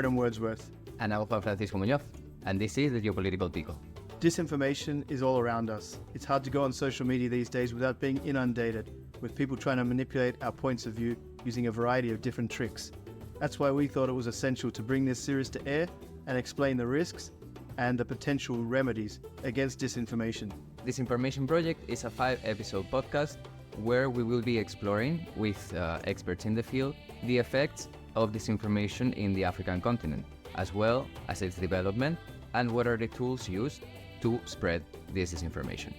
Sheridan Wordsworth. And I'm Juan Francisco Muñoz, and this is the Geopolitical Pickle. Disinformation is all around us. It's hard to go on social media these days without being inundated with people trying to manipulate our points of view using a variety of different tricks. That's why we thought it was essential to bring this series to air and explain the risks and the potential remedies against disinformation. Disinformation Project is a 5-episode podcast where we will be exploring, with experts in the field, the effects of disinformation in the African continent, as well as its development and what are the tools used to spread this disinformation.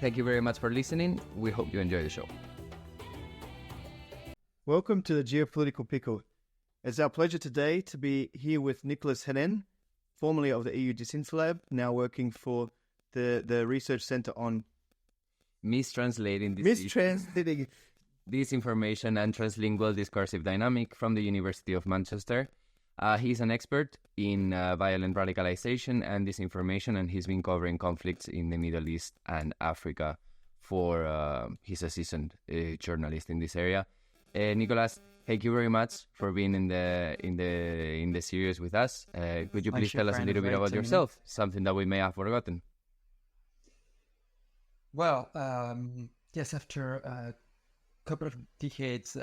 Thank you very much for listening. We hope you enjoy the show. Welcome to the Geopolitical Pickle. It's our pleasure today to be here with Nicolas Henin, formerly of the EU Disinflab, now working for the Research Centre on Mistranslating Disinformation and Translingual Discursive Dynamic from the University of Manchester. He's an expert in violent radicalization and disinformation, and he's been covering conflicts in the Middle East and Africa for he's a seasoned journalist in this area. Nicolas, thank you very much for being in the series with us. Could you please tell us a little bit about yourself, something that we may have forgotten? Well, yes, after a couple of decades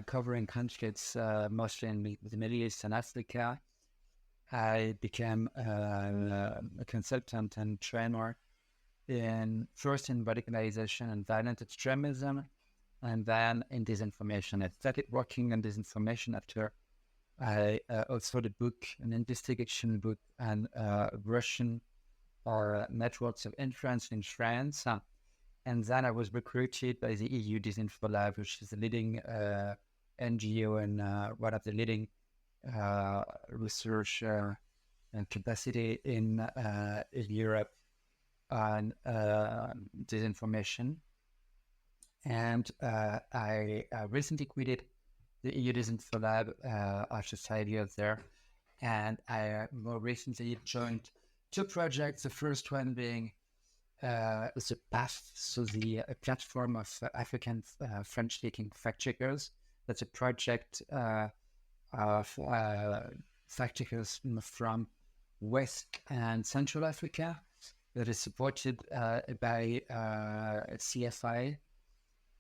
covering conflicts, mostly in the Middle East and Africa, I became a consultant and trainer first in radicalization and violent extremism, and then in disinformation. I started working on disinformation after I also the book, an investigation book, on Russian networks of influence in France. And then I was recruited by the EU Disinflab, which is the leading NGO and one of the leading research and capacity in Europe on disinformation. And I recently quitted the EU Disinflab after 5 years there. And I more recently joined two projects, the first one being the PAF, so the platform of African French-speaking fact-checkers. That's a project of fact-checkers from West and Central Africa that is supported by CFI,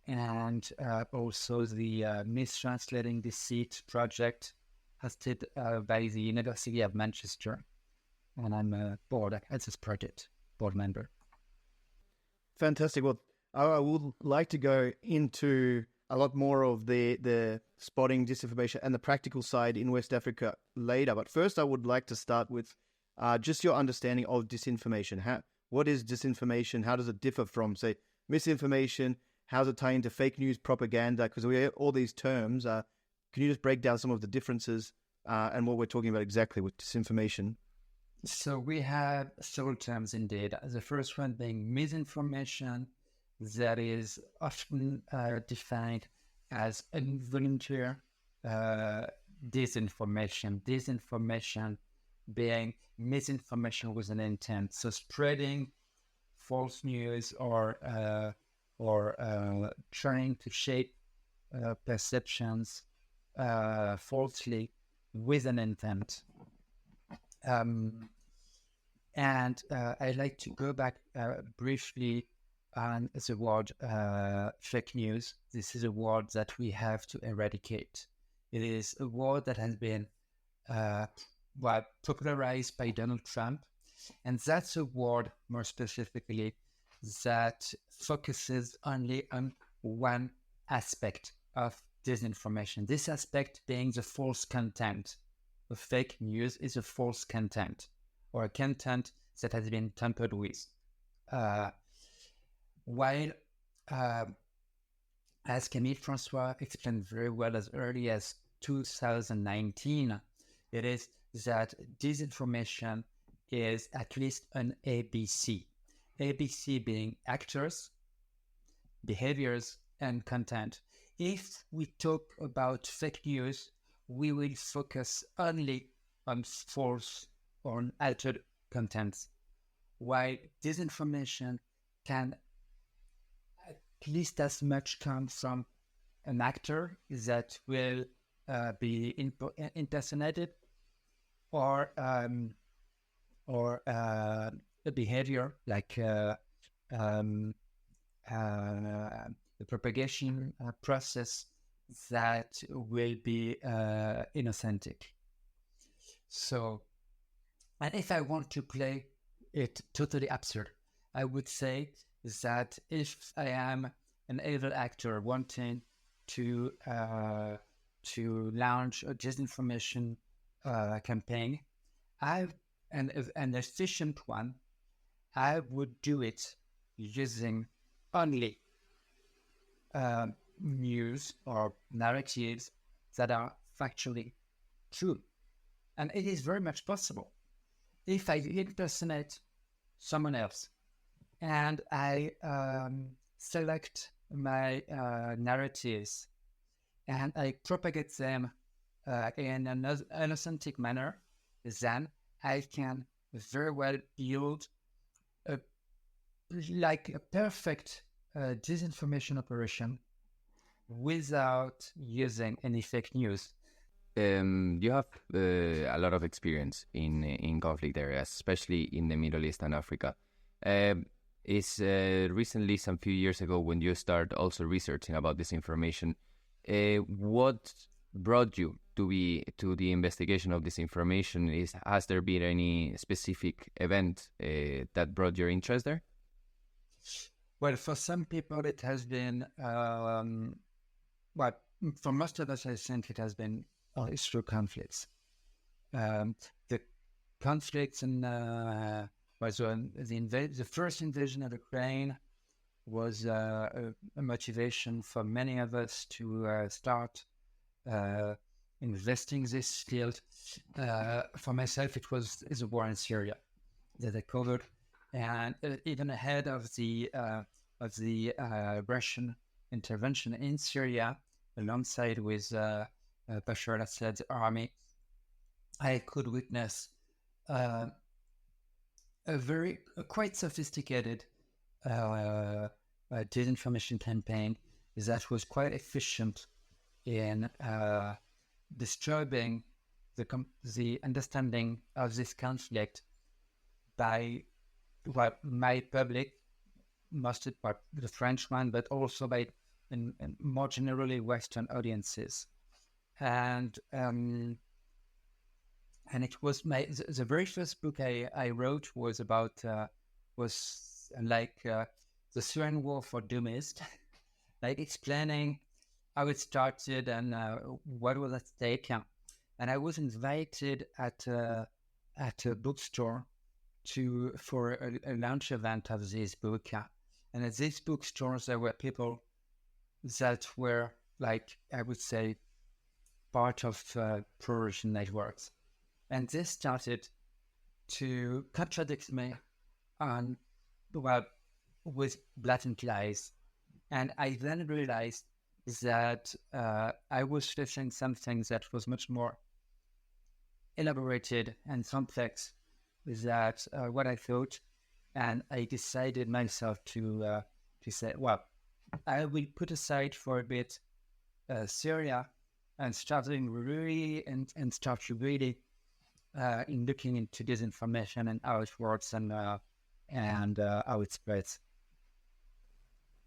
and also the Mistranslating Deceit project hosted by the University of Manchester. And I'm a board at this project, board member. Fantastic. Well, I would like to go into a lot more of the spotting disinformation and the practical side in West Africa later. But first, I would like to start with just your understanding of disinformation. What is disinformation? How does it differ from, say, misinformation? How does it tie into fake news propaganda? Because we have all these terms. Can you just break down some of the differences and what we're talking about exactly with disinformation? So we have several terms indeed. The first one being misinformation, that is often defined as involuntary disinformation. Disinformation being misinformation with an intent. So spreading false news or trying to shape perceptions falsely with an intent. And I'd like to go back briefly on the word fake news. This is a word that we have to eradicate. It is a word that has been popularized by Donald Trump. And that's a word, more specifically, that focuses only on one aspect of disinformation. This aspect being the false content. The fake news is a false content, or a content that has been tampered with. While, as Camille Francois explained very well as early as 2019, it is that disinformation is at least an ABC. ABC being actors, behaviors, and content. If we talk about fake news, we will focus only on false or altered contents, while disinformation can at least as much come from an actor that will be impersonated or a behavior like um, the propagation process that will be inauthentic. So, and if I want to play it totally absurd, I would say that if I am an evil actor wanting to launch a disinformation campaign, an efficient one, I would do it using only news or narratives that are factually true. And it is very much possible. If I impersonate someone else and I select my narratives and I propagate them in an authentic manner, then I can very well build a perfect disinformation operation without using any fake news. You have a lot of experience in conflict areas, especially in the Middle East and Africa. It's recently, some few years ago, when you start also researching about disinformation. What brought you to the investigation of disinformation? Has there been any specific event that brought your interest there? Well, for some people, it has been. Well, for most of us, I think it has been through conflicts. The conflicts in the first invasion of Ukraine was a motivation for many of us to start investing this field. For myself, it was the war in Syria that I covered, and even ahead of the Russian intervention in Syria, alongside with Bashar al-Assad's army, I could witness a quite sophisticated disinformation campaign that was quite efficient in disturbing the understanding of this conflict by my public, mostly by the French one, but also by and more generally Western audiences. And it was the very first book I wrote was about the Syrian War for Dummies, like explaining how it started and what was at stake. And I was invited at a bookstore for a launch event of this book. And at these bookstores, there were people that were, like, I would say, part of pro-Russian networks. And this started to contradict me on, with blatant lies. And I then realized that I was facing something that was much more elaborated and complex than what I thought. And I decided myself to say, well, I will put aside for a bit Syria and starting really and start really in looking into disinformation and how it works and how it spreads.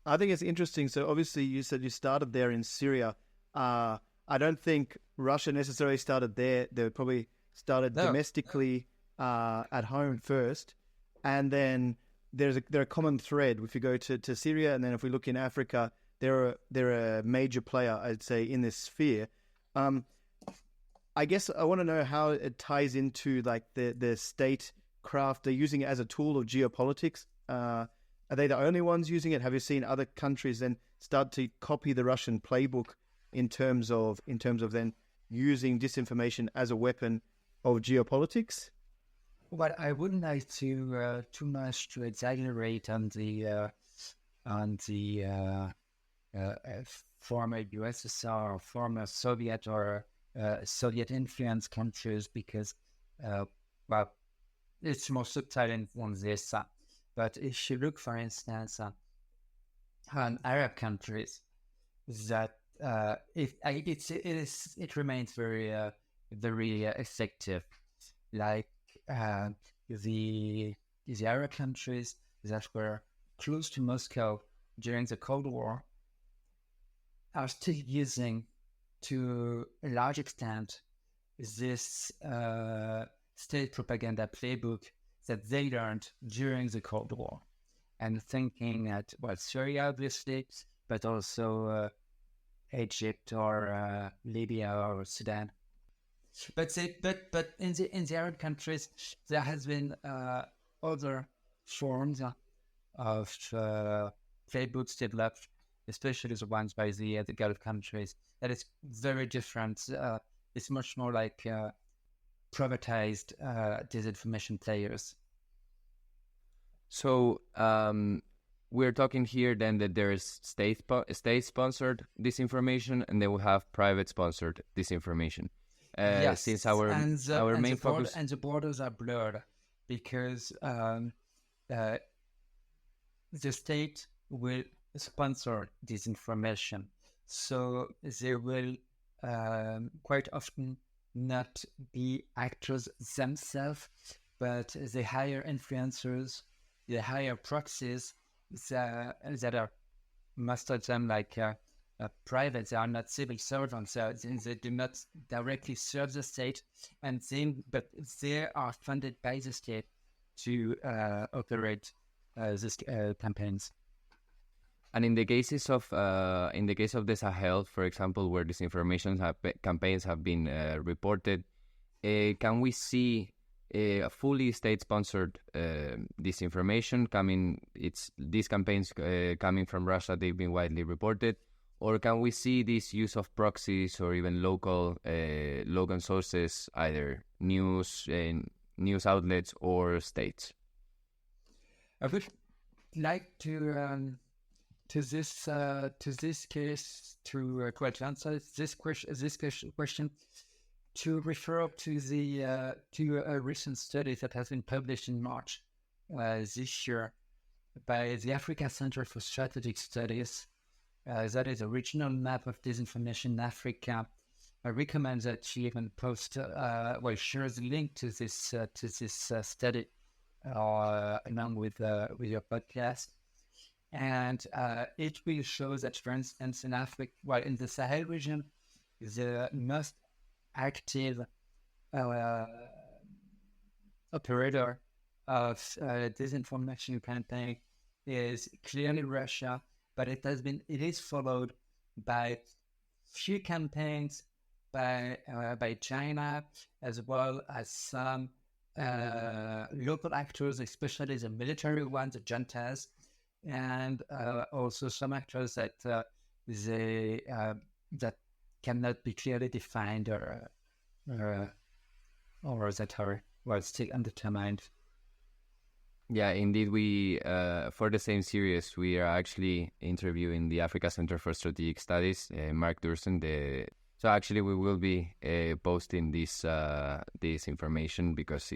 I think it's interesting. So obviously you said you started there in Syria. I don't think Russia necessarily started there. They probably started domestically at home first. And then they're a common thread. If you go to Syria, and then if we look in Africa, they're a major player, I'd say, in this sphere. I guess I want to know how it ties into like the statecraft. They're using it as a tool of geopolitics. Are they the only ones using it? Have you seen other countries then start to copy the Russian playbook in terms of then using disinformation as a weapon of geopolitics? Well, I wouldn't like to too much to exaggerate on the former USSR or former Soviet or Soviet-influenced countries because, it's more subtle than this. But if you look, for instance, on Arab countries, that it remains very effective. like the Arab countries that were close to Moscow during the Cold War are still using, to a large extent, this state propaganda playbook that they learned during the Cold War, and thinking that, well, Syria obviously, but also Egypt or Libya or Sudan. But in the Arab countries, there has been other forms of playbooks developed, especially the ones by the Gulf countries. That is very different. It's much more like privatized disinformation players. So we're talking here then that there is state-sponsored disinformation, and then we have private-sponsored disinformation. Yes, Since our main focus and the borders are blurred because the state will sponsor disinformation, so they will quite often not be actors themselves, but they hire influencers, they hire proxies that are, most of them, like private. They are not civil servants, so they do not directly serve the state, but they are funded by the state to operate these campaigns. And in the cases of the Sahel, for example, where disinformation campaigns have been reported, can we see a fully state-sponsored disinformation coming? These campaigns coming from Russia, they've been widely reported, or can we see this use of proxies or even local sources, either news outlets or states? I would like to answer this question, to refer to the to a recent study that has been published in March this year by the Africa Center for Strategic Studies. That is a regional map of disinformation in Africa. I recommend that you even post, share the link to this study along with your podcast. And it will show that, for instance, in Africa, in the Sahel region, the most active operator of disinformation campaign is clearly Russia, but it is followed by few campaigns by China, as well as some local actors, especially the military ones, the juntas, and also some actors that that cannot be clearly defined or that are still undetermined. Yeah, indeed. We for the same series, we are actually interviewing the Africa Center for Strategic Studies, Mark Dursen. So actually, we will be posting this information because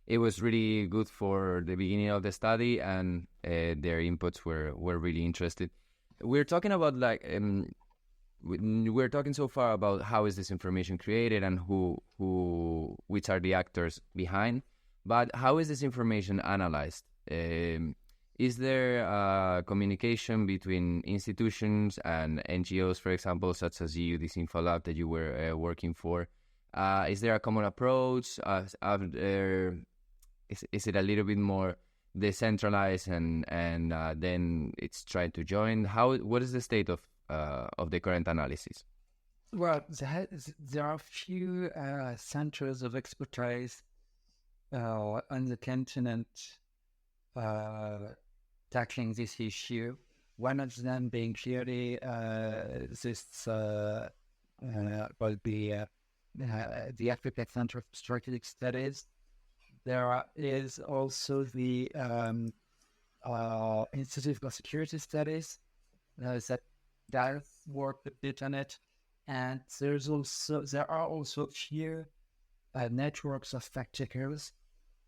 it was really good for the beginning of the study, and their inputs were really interested. We're talking about we're talking so far about how is this information created and which are the actors behind, but how is this information analyzed? Is there communication between institutions and NGOs, for example, such as you, this InfoLab that you were working for? Is there a common approach? Is it a little bit more decentralized and then it's trying to join? What is the state of the current analysis? Well, there are a few centers of expertise on the continent tackling this issue. One of them being clearly the Africa Center for Strategic Studies. There is also the Institute for Security Studies that does work a bit on it, and there are also a few networks of fact checkers.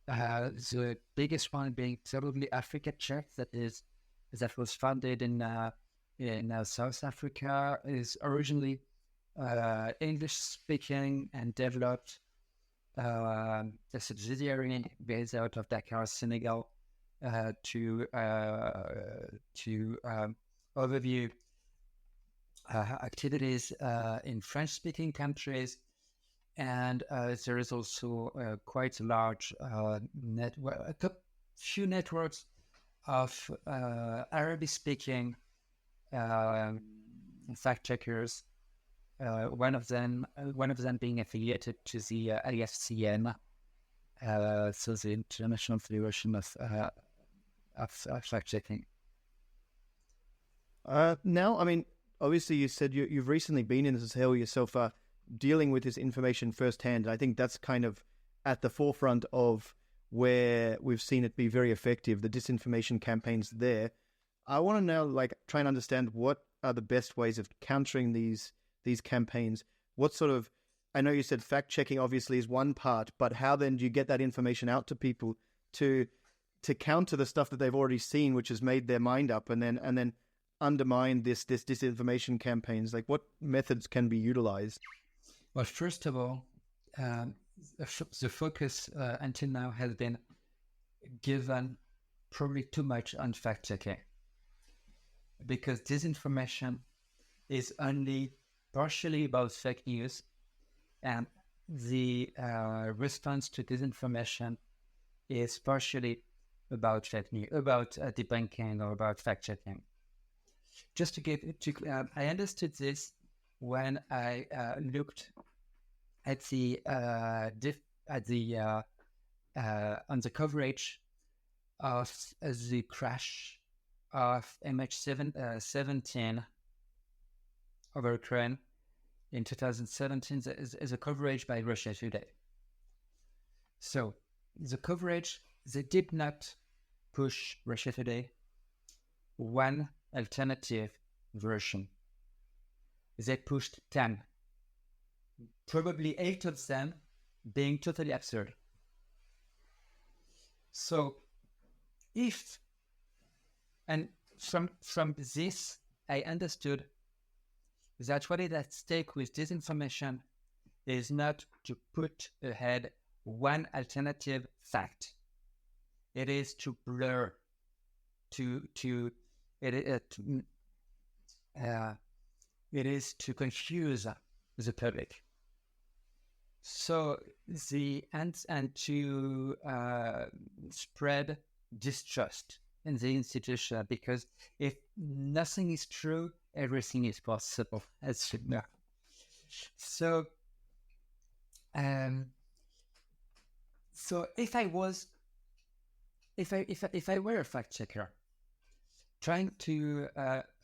The biggest one being probably Africa Check, that was founded in South Africa, is originally English speaking and developed a subsidiary based out of Dakar, Senegal, to overview activities in French-speaking countries, and there is also quite a large network, a few networks of Arabic-speaking fact checkers. One of them being affiliated to the IFCN, so the International Federation of fact checking. Now, I mean, obviously, you said you've recently been in the Sahel yourself, dealing with this information firsthand. I think that's kind of at the forefront of where we've seen it be very effective, the disinformation campaigns there. I want to now try and understand what are the best ways of countering these campaigns. What sort of, I know you said fact checking obviously is one part, but how then do you get that information out to people to counter the stuff that they've already seen, which has made their mind up, and then undermine this disinformation campaigns? Like, what methods can be utilized? Well, first of all, the focus until now has been given probably too much on fact checking, because disinformation is only partially about fake news, and the response to disinformation is partially about fake news, about debunking or about fact checking. Just to give, I understood this when I looked at on the coverage of the crash of MH17 over Ukraine in 2017. Is a coverage by Russia Today. So the coverage, they did not push Russia Today one alternative version. They pushed 10, probably 8 of them being totally absurd. So from this, I understood that what is at stake with disinformation is not to put ahead one alternative fact. It is to blur, it is to confuse the public. So and to spread distrust in the institution, because if nothing is true, everything is possible, as you know. So, so if I were a fact checker trying to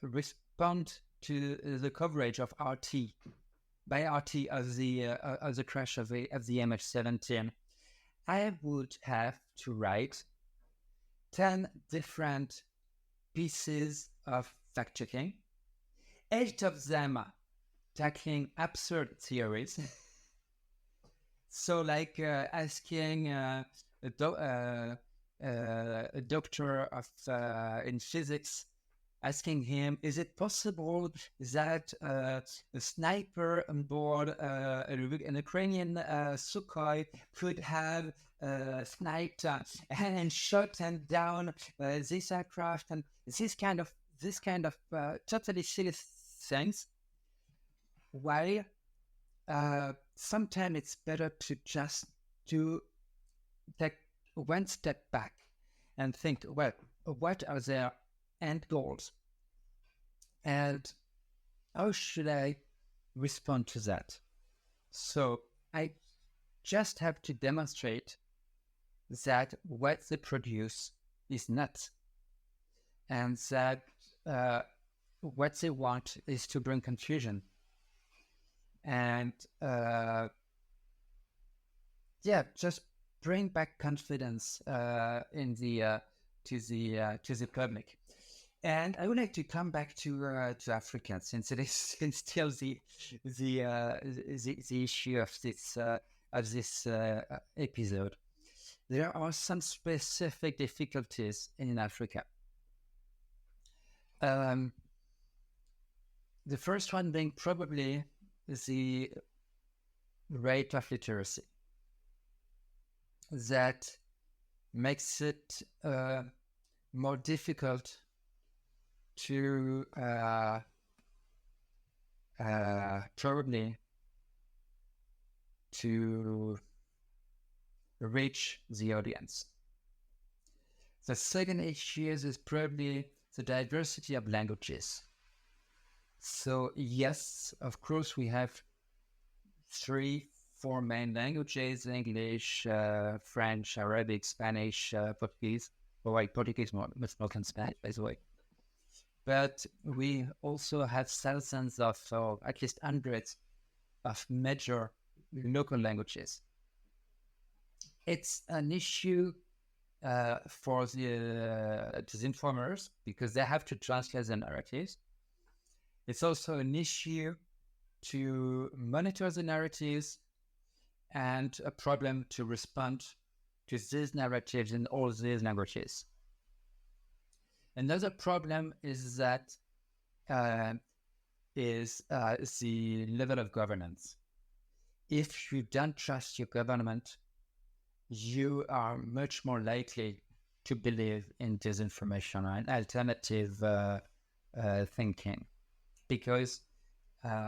respond to the coverage of RT of the crash of the MH17, I would have to write 10 different pieces of fact checking, 8 of them tackling absurd theories. So, like asking a doctor in physics, asking him, is it possible that a sniper on board an Ukrainian Sukhoi could have sniped and shot and down this aircraft, and this kind of totally silly things? While sometimes it's better to just take one step back and think, well, what are their end goals, and how should I respond to that? So I just have to demonstrate that what they produce is nuts, and that what they want is to bring confusion, and just bring back confidence in the to the public. And I would like to come back to Africa, since it is still the issue of this episode. There are some specific difficulties in Africa. The first one being probably the rate of literacy. that makes it more difficult to probably to reach the audience. The second issue is probably the diversity of languages. So yes, of course, we have 4 main languages: English, French, Arabic, Spanish, Portuguese. Oh, wait, Portuguese much more than Spanish, by the way. But we also have thousands of, or at least hundreds of major local languages. It's an issue for the disinformers because they have to translate the narratives. It's also an issue to monitor the narratives and a problem to respond to these narratives in all these languages. Another problem is that the level of governance. If you don't trust your government, you are much more likely to believe in disinformation and alternative thinking, because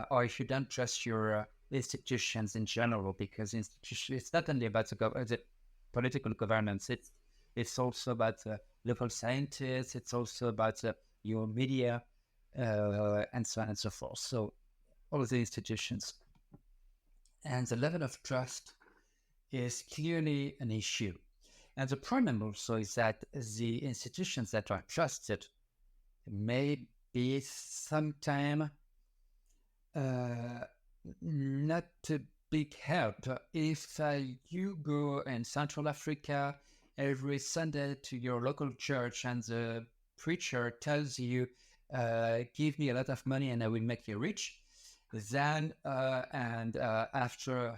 or if you don't trust your institutions in general, because it's not only about the political governance, it's also about local scientists, it's also about your media, and so on and so forth. So all of the institutions. And the level of trust is clearly an issue. And the problem also is that the institutions that are trusted may be sometimes not a big help. If you go in Central Africa every Sunday to your local church and the preacher tells you, give me a lot of money and I will make you rich, then after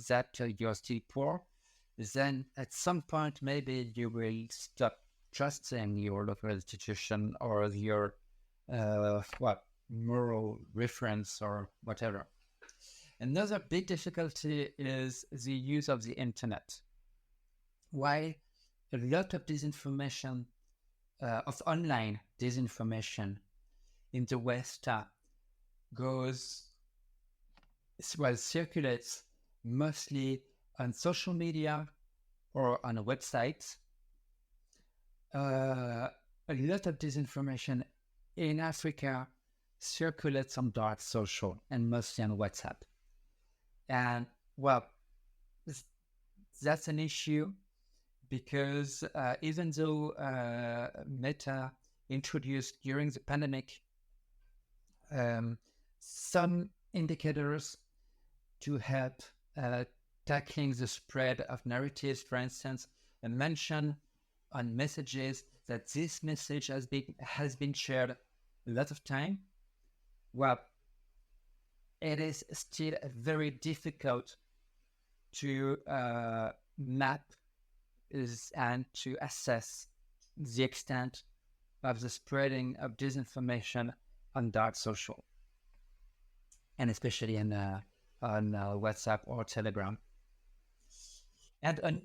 that you're still poor, then at some point maybe you will stop trusting your local institution or your moral reference or whatever. Another big difficulty is the use of the internet. Why a lot of disinformation, of online disinformation in the West circulates mostly on social media or on a website. A lot of disinformation in Africa circulates on dark social and mostly on WhatsApp. And well, that's an issue because even though Meta introduced during the pandemic some indicators to help tackling the spread of narratives, for instance, a mention on messages that this message has been shared a lot of time. Well, it is still very difficult to map and to assess the extent of the spreading of disinformation on dark social, and especially on WhatsApp or Telegram. And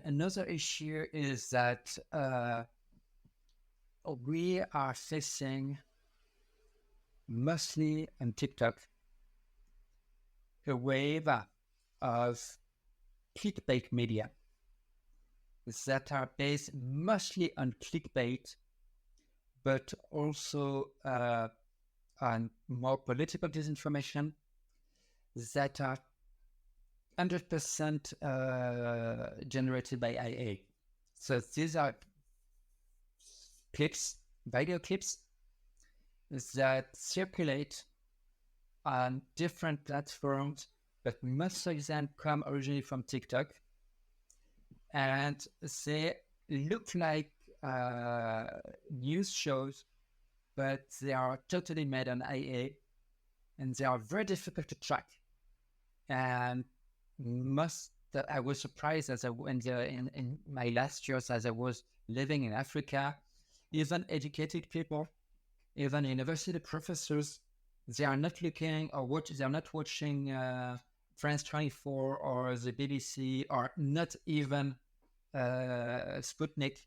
another issue is that we are facing mostly on TikTok a wave of clickbait media that are based mostly on clickbait, but also on more political disinformation that are 100% generated by IA. So these are video clips that circulate on different platforms, but most of them come originally from TikTok, and they look like news shows, but they are totally made on IA, and they are very difficult to track. And I was surprised in my last years as I was living in Africa, even educated people, even university professors, they are not looking or they're not watching France 24 or the BBC or not even Sputnik.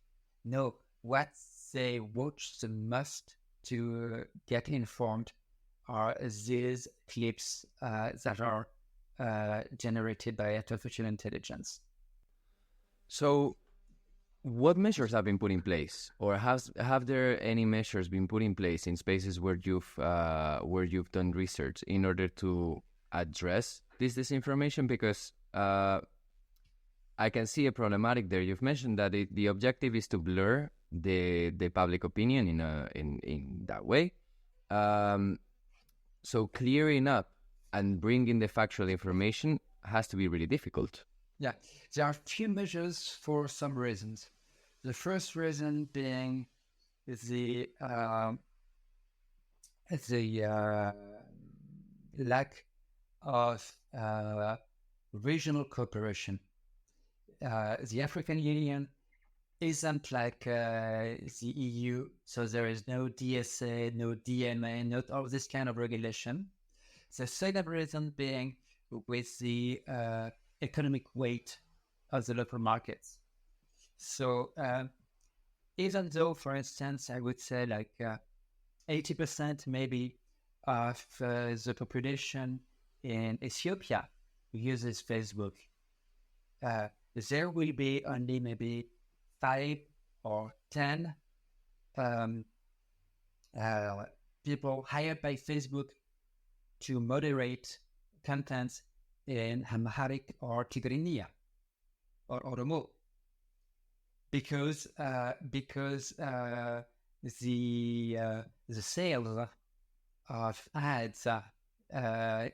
No, what they watch the most to get informed are these clips that are generated by artificial intelligence. So, what measures have been put in place, or have there any measures been put in place in spaces where you've done research in order to address this disinformation? Because I can see a problematic there. You've mentioned that the objective is to blur the public opinion in that way. So clearing up and bringing the factual information has to be really difficult. Yeah, there are few measures for some reasons. The first reason being the lack of regional cooperation. The African Union isn't like the EU, so there is no DSA, no DMA, not all this kind of regulation. The second reason being with the economic weight of the local markets. So even though, for instance, I would say like 80% maybe of the population in Ethiopia uses Facebook, there will be only maybe 5 or 10 people hired by Facebook to moderate content in Amharic or Tigrinya or Oromo, because the sales of ads by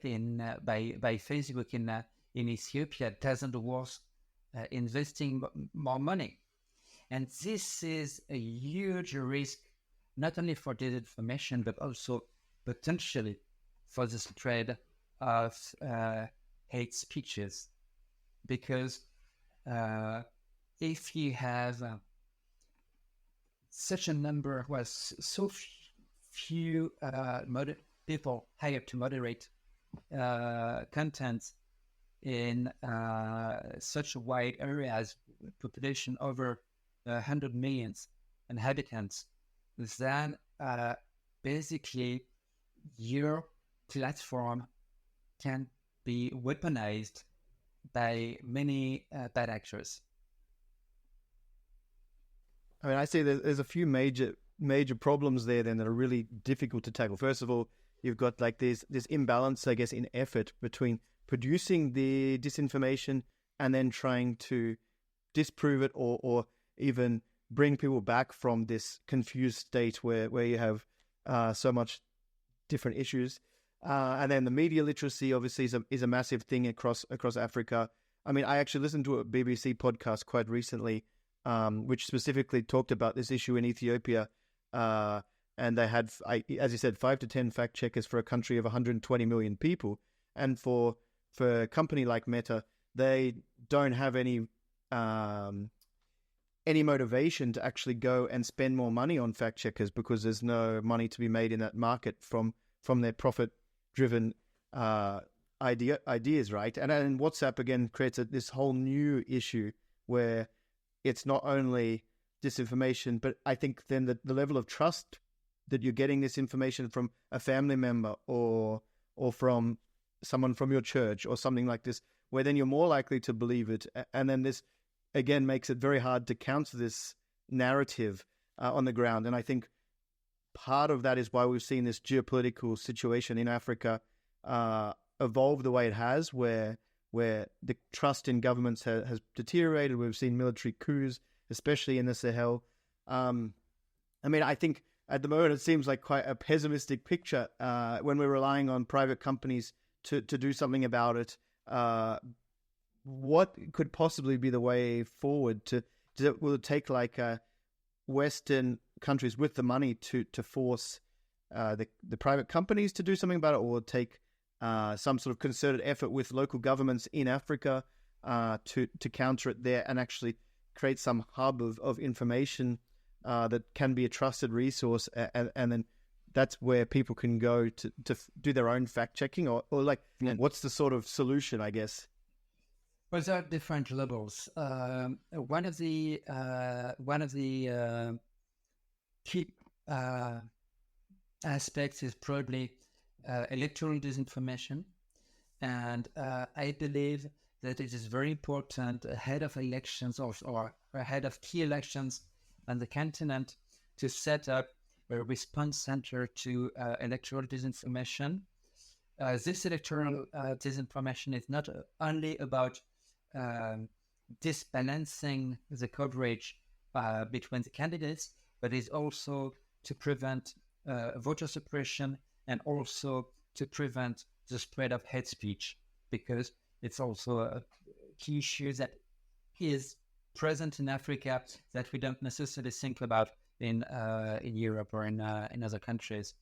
Facebook in Ethiopia doesn't worth investing more money, and this is a huge risk not only for disinformation but also potentially for the spread of hate speeches, because if you have such a number, so few people hired to moderate content in such a wide areas, population over 100 million inhabitants, then basically your platform can be weaponized by many bad actors. I mean, I see there's a few major problems there then that are really difficult to tackle. First of all, you've got like this imbalance, I guess, in effort between producing the disinformation and then trying to disprove it or even bring people back from this confused state where you have so much different issues. And then the media literacy obviously is a massive thing across Africa. I mean, I actually listened to a BBC podcast quite recently, which specifically talked about this issue in Ethiopia. And they had, as you said, 5 to 10 fact checkers for a country of 120 million people. And for a company like Meta, they don't have any motivation to actually go and spend more money on fact checkers because there's no money to be made in that market from their profit-driven ideas, right? And WhatsApp again creates this whole new issue where it's not only disinformation, but I think then the level of trust that you're getting this information from a family member or from someone from your church or something like this, where then you're more likely to believe it. And then this, again, makes it very hard to counter this narrative on the ground. And I think part of that is why we've seen this geopolitical situation in Africa evolve the way it has, where the trust in governments has deteriorated. We've seen military coups, especially in the Sahel. I mean, I think at the moment it seems like quite a pessimistic picture when we're relying on private companies to do something about it. What could possibly be the way forward? Will it take like Western countries with the money to force the private companies to do something about it, or will it take some sort of concerted effort with local governments in Africa to counter it there and actually create some hub of information that can be a trusted resource and then that's where people can go to do their own fact checking, or like what's the sort of solution, I guess? Well, there are different levels. One of the key aspects is probably electoral disinformation, and I believe that it is very important ahead of elections or ahead of key elections on the continent to set up a response center to electoral disinformation. This electoral disinformation is not only about disbalancing the coverage between the candidates, but is also to prevent voter suppression and also to prevent the spread of hate speech, because it's also a key issue that is present in Africa that we don't necessarily think about in Europe or in other countries.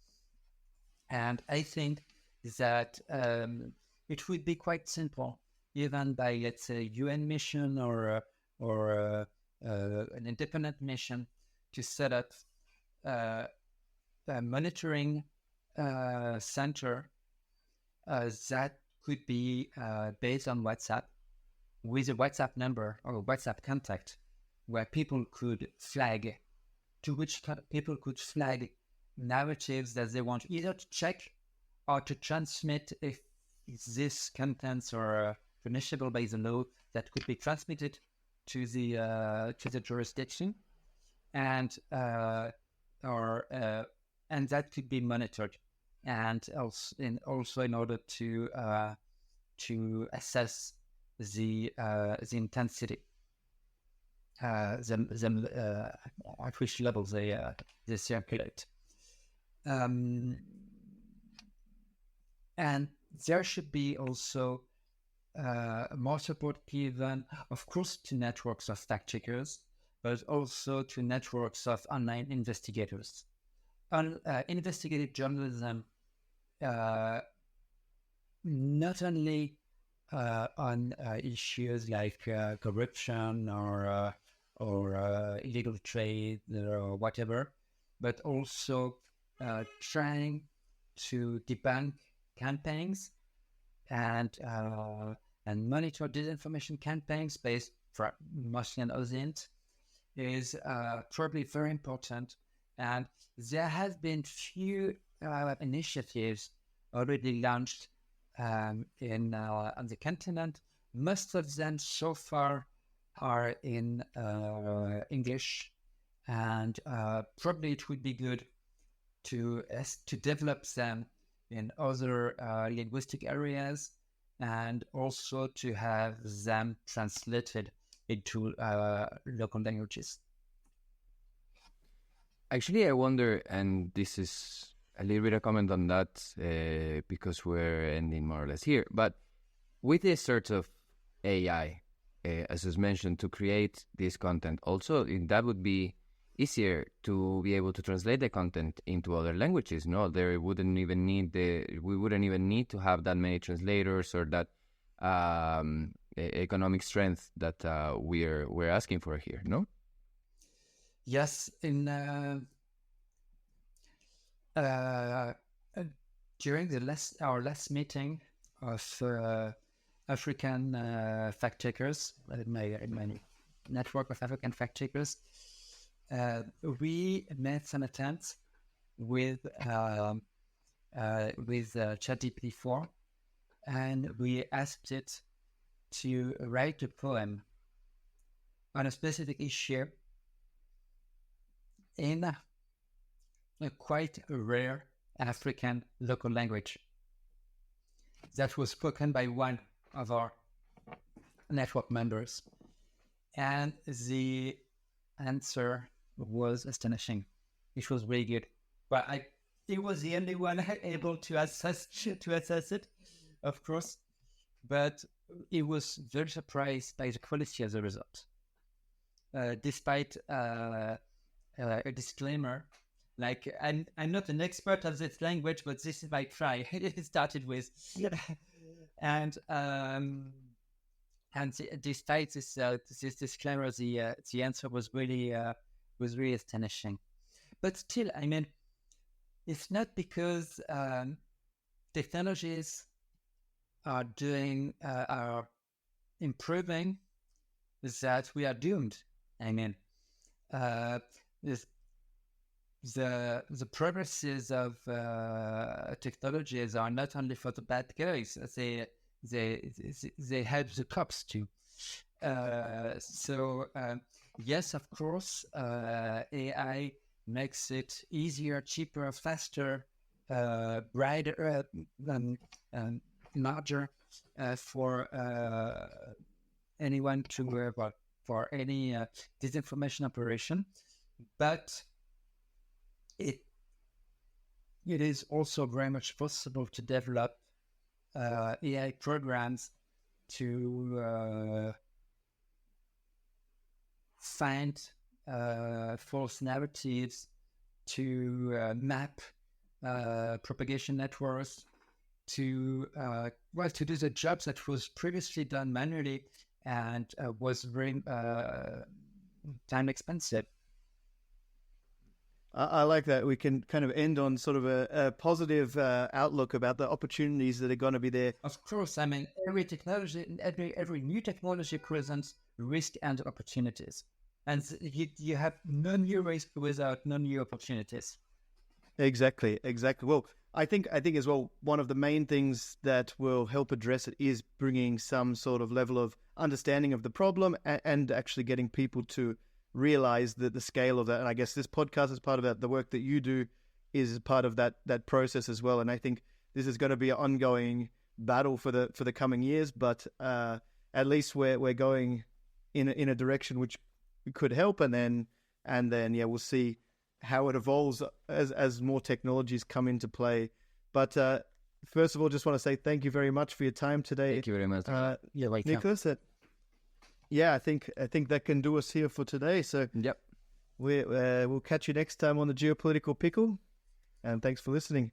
And I think that it would be quite simple, even by, let's say, UN mission or an independent mission, to set up a monitoring center that could be based on WhatsApp, with a WhatsApp number or a WhatsApp contact, where people could flag, to which people could flag narratives that they want either to check or to transmit if these contents are punishable by the law, that could be transmitted to the jurisdiction, and that could be monitored, and also in order to assess the intensity, at which level they circulate, and there should be also more support given, of course, to networks of fact checkers, but also to networks of online investigators. Investigative journalism, not only on issues like corruption or illegal trade or whatever, but also trying to debunk campaigns and monitor disinformation campaigns based mostly on OSINT, is probably very important. And there have been few initiatives already launched on the continent. Most of them so far are in English, and probably it would be good to develop them in other linguistic areas, and also to have them translated into local languages. Actually, I wonder, and this is a little bit of comment on that because we're ending more or less here, but with the search of AI, as was mentioned, to create this content, also that would be easier to be able to translate the content into other languages. No, we wouldn't even need to have that many translators or that economic strength that we're asking for here. No. Yes, during our last meeting of African fact checkers, in my network of African fact checkers, we made some attempts with ChatGPT-4, and we asked it to write a poem on a specific issue in a quite rare African local language that was spoken by one of our network members. And the answer was astonishing. It was really good. But he was the only one able to assess it, of course. But he was very surprised by the quality of the result. Despite a disclaimer, like I'm not an expert of this language, but this is my try. It started with, and despite this disclaimer, the answer was really astonishing. But still, I mean, It's not because technologies are improving that we are doomed. I mean, this, the progresses of technologies are not only for the bad guys; they help the cops too. So yes, of course, AI makes it easier, cheaper, faster, brighter, larger for anyone to for any disinformation operation, but it is also very much possible to develop AI programs to find false narratives, to map propagation networks, to do the jobs that was previously done manually and was very time expensive. I like that. We can kind of end on sort of a positive outlook about the opportunities that are going to be there. Of course, I mean, every technology, every new technology presents risk and opportunities, and you have no new risk without no new opportunities. Exactly. Well, I think as well, one of the main things that will help address it is bringing some sort of level of understanding of the problem and actually getting people to realize the scale of that. And I guess this podcast is part of that. The work that you do is part of that process as well. And I think this is going to be an ongoing battle for the coming years. But at least we're going in a direction which could help. And then yeah, we'll see how it evolves as more technologies come into play. But first of all, just want to say thank you very much for your time today. Thank you very much. Nicolas. Yeah, I think that can do us here for today. So yep, we'll catch you next time on the Geopolitical Pickle, and thanks for listening.